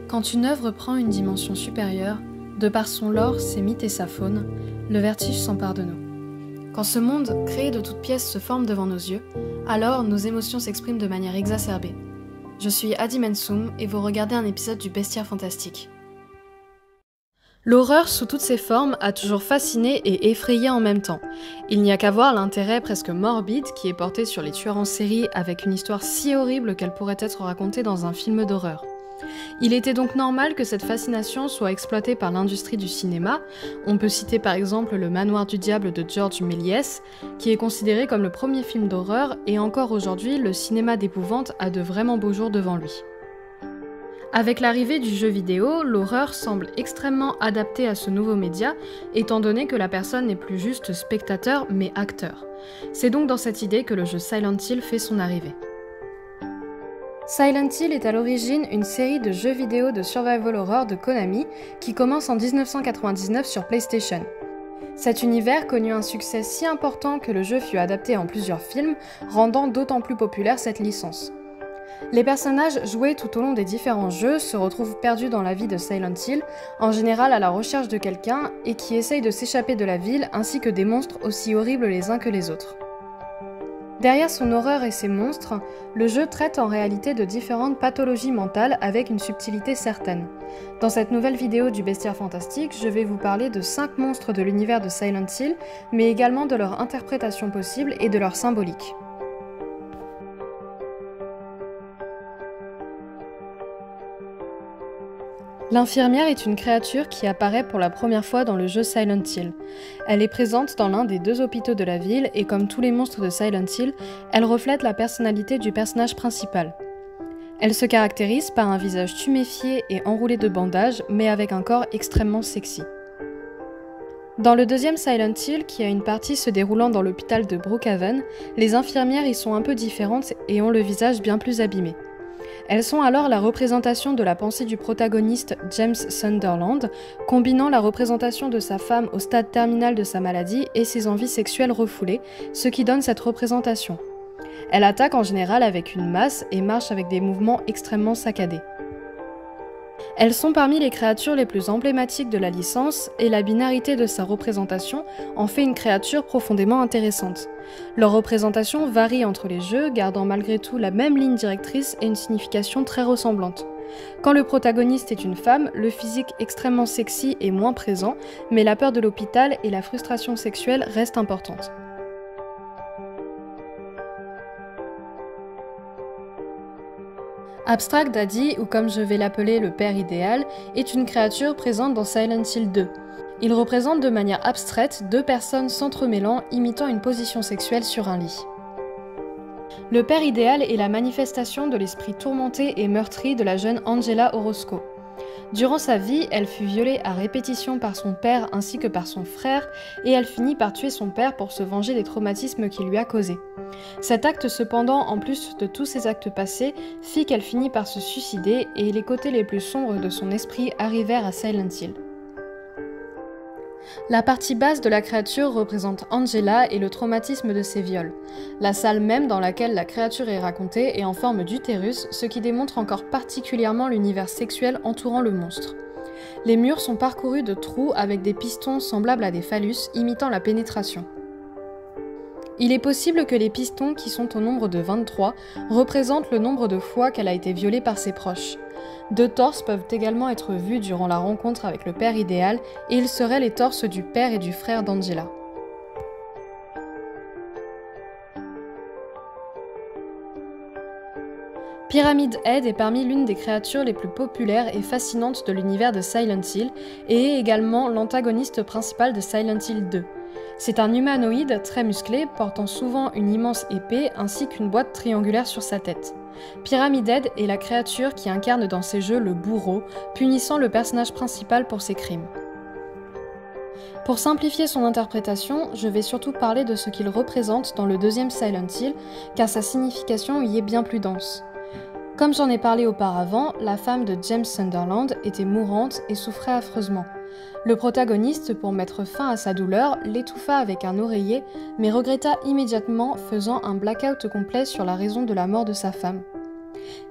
Quand une œuvre prend une dimension supérieure, de par son lore, ses mythes et sa faune, le vertige s'empare de nous. Quand ce monde, créé de toutes pièces, se forme devant nos yeux, alors nos émotions s'expriment de manière exacerbée. Je suis Adi Mensoum et vous regardez un épisode du Bestiaire Fantastique. L'horreur sous toutes ses formes a toujours fasciné et effrayé en même temps. Il n'y a qu'à voir l'intérêt presque morbide qui est porté sur les tueurs en série avec une histoire si horrible qu'elle pourrait être racontée dans un film d'horreur. Il était donc normal que cette fascination soit exploitée par l'industrie du cinéma. On peut citer par exemple Le Manoir du Diable de Georges Méliès, qui est considéré comme le premier film d'horreur, et encore aujourd'hui, le cinéma d'épouvante a de vraiment beaux jours devant lui. Avec l'arrivée du jeu vidéo, l'horreur semble extrêmement adaptée à ce nouveau média, étant donné que la personne n'est plus juste spectateur, mais acteur. C'est donc dans cette idée que le jeu Silent Hill fait son arrivée. Silent Hill est à l'origine une série de jeux vidéo de survival horror de Konami qui commence en 1999 sur PlayStation. Cet univers connut un succès si important que le jeu fut adapté en plusieurs films, rendant d'autant plus populaire cette licence. Les personnages joués tout au long des différents jeux se retrouvent perdus dans la vie de Silent Hill, en général à la recherche de quelqu'un et qui essaye de s'échapper de la ville ainsi que des monstres aussi horribles les uns que les autres. Derrière son horreur et ses monstres, le jeu traite en réalité de différentes pathologies mentales avec une subtilité certaine. Dans cette nouvelle vidéo du Bestiaire Fantastique, je vais vous parler de 5 monstres de l'univers de Silent Hill, mais également de leur interprétation possible et de leur symbolique. L'infirmière est une créature qui apparaît pour la première fois dans le jeu Silent Hill. Elle est présente dans l'un des 2 hôpitaux de la ville et comme tous les monstres de Silent Hill, elle reflète la personnalité du personnage principal. Elle se caractérise par un visage tuméfié et enroulé de bandages, mais avec un corps extrêmement sexy. Dans le deuxième Silent Hill, qui a une partie se déroulant dans l'hôpital de Brookhaven, les infirmières y sont un peu différentes et ont le visage bien plus abîmé. Elles sont alors la représentation de la pensée du protagoniste James Sunderland, combinant la représentation de sa femme au stade terminal de sa maladie et ses envies sexuelles refoulées, ce qui donne cette représentation. Elle attaque en général avec une masse et marche avec des mouvements extrêmement saccadés. Elles sont parmi les créatures les plus emblématiques de la licence et la binarité de sa représentation en fait une créature profondément intéressante. Leur représentation varie entre les jeux, gardant malgré tout la même ligne directrice et une signification très ressemblante. Quand le protagoniste est une femme, le physique extrêmement sexy est moins présent, mais la peur de l'hôpital et la frustration sexuelle restent importantes. Abstract Daddy, ou comme je vais l'appeler le père idéal, est une créature présente dans Silent Hill 2. Il représente de manière abstraite 2 personnes s'entremêlant, imitant une position sexuelle sur un lit. Le père idéal est la manifestation de l'esprit tourmenté et meurtri de la jeune Angela Orozco. Durant sa vie, elle fut violée à répétition par son père ainsi que par son frère, et elle finit par tuer son père pour se venger des traumatismes qu'il lui a causés. Cet acte cependant, en plus de tous ses actes passés, fit qu'elle finit par se suicider et les côtés les plus sombres de son esprit arrivèrent à Silent Hill. La partie basse de la créature représente Angela et le traumatisme de ses viols. La salle même dans laquelle la créature est racontée est en forme d'utérus, ce qui démontre encore particulièrement l'univers sexuel entourant le monstre. Les murs sont parcourus de trous avec des pistons semblables à des phallus, imitant la pénétration. Il est possible que les pistons, qui sont au nombre de 23, représentent le nombre de fois qu'elle a été violée par ses proches. 2 torses peuvent également être vus durant la rencontre avec le père idéal, et ils seraient les torses du père et du frère d'Angela. Pyramid Head est parmi l'une des créatures les plus populaires et fascinantes de l'univers de Silent Hill, et est également l'antagoniste principal de Silent Hill 2. C'est un humanoïde très musclé, portant souvent une immense épée ainsi qu'une boîte triangulaire sur sa tête. Pyramid Head est la créature qui incarne dans ces jeux le bourreau, punissant le personnage principal pour ses crimes. Pour simplifier son interprétation, je vais surtout parler de ce qu'il représente dans le deuxième Silent Hill, car sa signification y est bien plus dense. Comme j'en ai parlé auparavant, la femme de James Sunderland était mourante et souffrait affreusement. Le protagoniste, pour mettre fin à sa douleur, l'étouffa avec un oreiller, mais regretta immédiatement, faisant un blackout complet sur la raison de la mort de sa femme.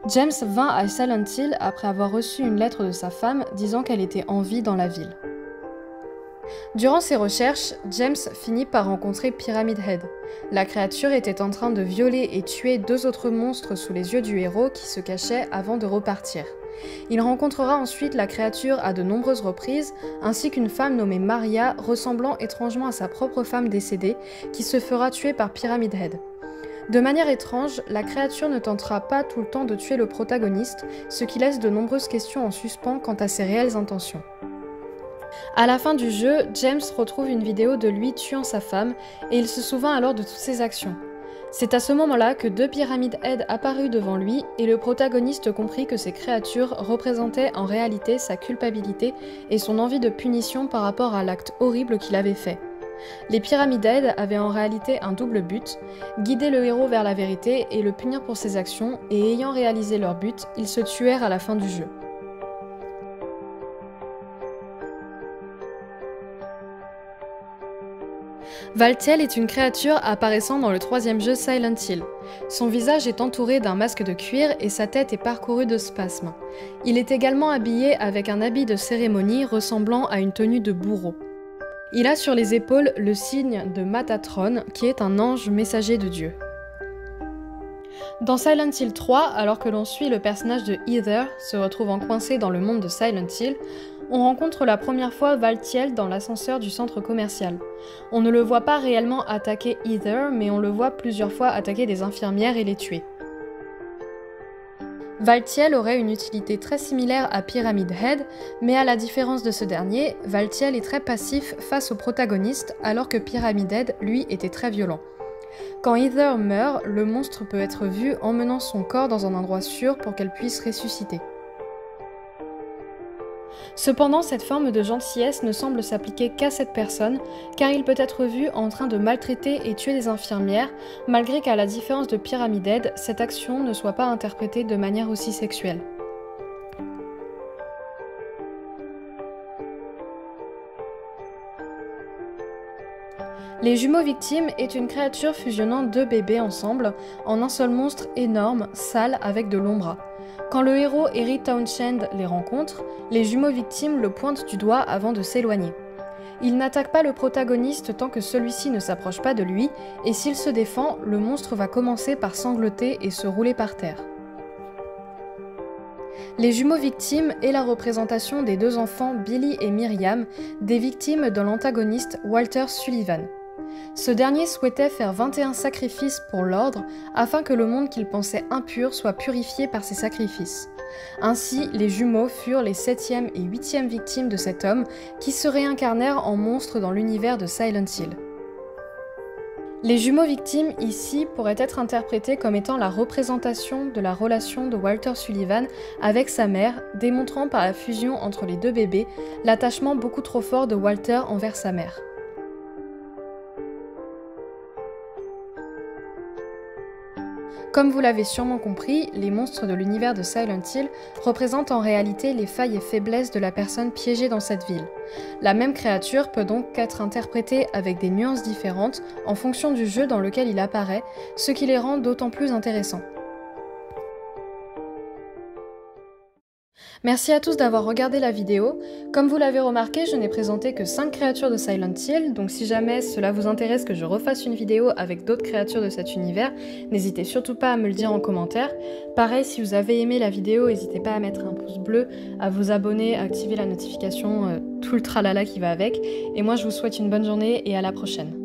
James vint à Silent Hill après avoir reçu une lettre de sa femme disant qu'elle était en vie dans la ville. Durant ses recherches, James finit par rencontrer Pyramid Head. La créature était en train de violer et tuer 2 autres monstres sous les yeux du héros qui se cachaient avant de repartir. Il rencontrera ensuite la créature à de nombreuses reprises, ainsi qu'une femme nommée Maria, ressemblant étrangement à sa propre femme décédée, qui se fera tuer par Pyramid Head. De manière étrange, la créature ne tentera pas tout le temps de tuer le protagoniste, ce qui laisse de nombreuses questions en suspens quant à ses réelles intentions. À la fin du jeu, James retrouve une vidéo de lui tuant sa femme et il se souvint alors de toutes ses actions. C'est à ce moment-là que 2 Pyramid Head apparurent devant lui et le protagoniste comprit que ces créatures représentaient en réalité sa culpabilité et son envie de punition par rapport à l'acte horrible qu'il avait fait. Les Pyramid Head avaient en réalité un double but, guider le héros vers la vérité et le punir pour ses actions, et ayant réalisé leur but, ils se tuèrent à la fin du jeu. Valtiel est une créature apparaissant dans le 3e jeu Silent Hill. Son visage est entouré d'un masque de cuir et sa tête est parcourue de spasmes. Il est également habillé avec un habit de cérémonie ressemblant à une tenue de bourreau. Il a sur les épaules le signe de Matatron, qui est un ange messager de Dieu. Dans Silent Hill 3, alors que l'on suit le personnage de Heather se retrouvant coincé dans le monde de Silent Hill, on rencontre la première fois Valtiel dans l'ascenseur du centre commercial. On ne le voit pas réellement attaquer Heather, mais on le voit plusieurs fois attaquer des infirmières et les tuer. Valtiel aurait une utilité très similaire à Pyramid Head, mais à la différence de ce dernier, Valtiel est très passif face au protagoniste, alors que Pyramid Head, lui, était très violent. Quand Heather meurt, le monstre peut être vu emmenant son corps dans un endroit sûr pour qu'elle puisse ressusciter. Cependant, cette forme de gentillesse ne semble s'appliquer qu'à cette personne, car il peut être vu en train de maltraiter et tuer des infirmières, malgré qu'à la différence de Pyramid Head, cette action ne soit pas interprétée de manière aussi sexuelle. Les jumeaux victimes est une créature fusionnant 2 bébés ensemble, en un seul monstre énorme, sale, avec de longs bras. Quand le héros Harry Townshend les rencontre, les jumeaux victimes le pointent du doigt avant de s'éloigner. Il n'attaque pas le protagoniste tant que celui-ci ne s'approche pas de lui, et s'il se défend, le monstre va commencer par sangloter et se rouler par terre. Les jumeaux victimes est la représentation des 2 enfants Billy et Miriam, des victimes de l'antagoniste Walter Sullivan. Ce dernier souhaitait faire 21 sacrifices pour l'ordre afin que le monde qu'il pensait impur soit purifié par ces sacrifices. Ainsi, les jumeaux furent les 7e et 8e victimes de cet homme qui se réincarnèrent en monstres dans l'univers de Silent Hill. Les jumeaux victimes ici pourraient être interprétés comme étant la représentation de la relation de Walter Sullivan avec sa mère, démontrant par la fusion entre les 2 bébés l'attachement beaucoup trop fort de Walter envers sa mère. Comme vous l'avez sûrement compris, les monstres de l'univers de Silent Hill représentent en réalité les failles et faiblesses de la personne piégée dans cette ville. La même créature peut donc être interprétée avec des nuances différentes en fonction du jeu dans lequel il apparaît, ce qui les rend d'autant plus intéressants. Merci à tous d'avoir regardé la vidéo. Comme vous l'avez remarqué, je n'ai présenté que 5 créatures de Silent Hill, donc si jamais cela vous intéresse que je refasse une vidéo avec d'autres créatures de cet univers, n'hésitez surtout pas à me le dire en commentaire. Pareil, si vous avez aimé la vidéo, n'hésitez pas à mettre un pouce bleu, à vous abonner, à activer la notification, tout le tralala qui va avec. Et moi je vous souhaite une bonne journée et à la prochaine.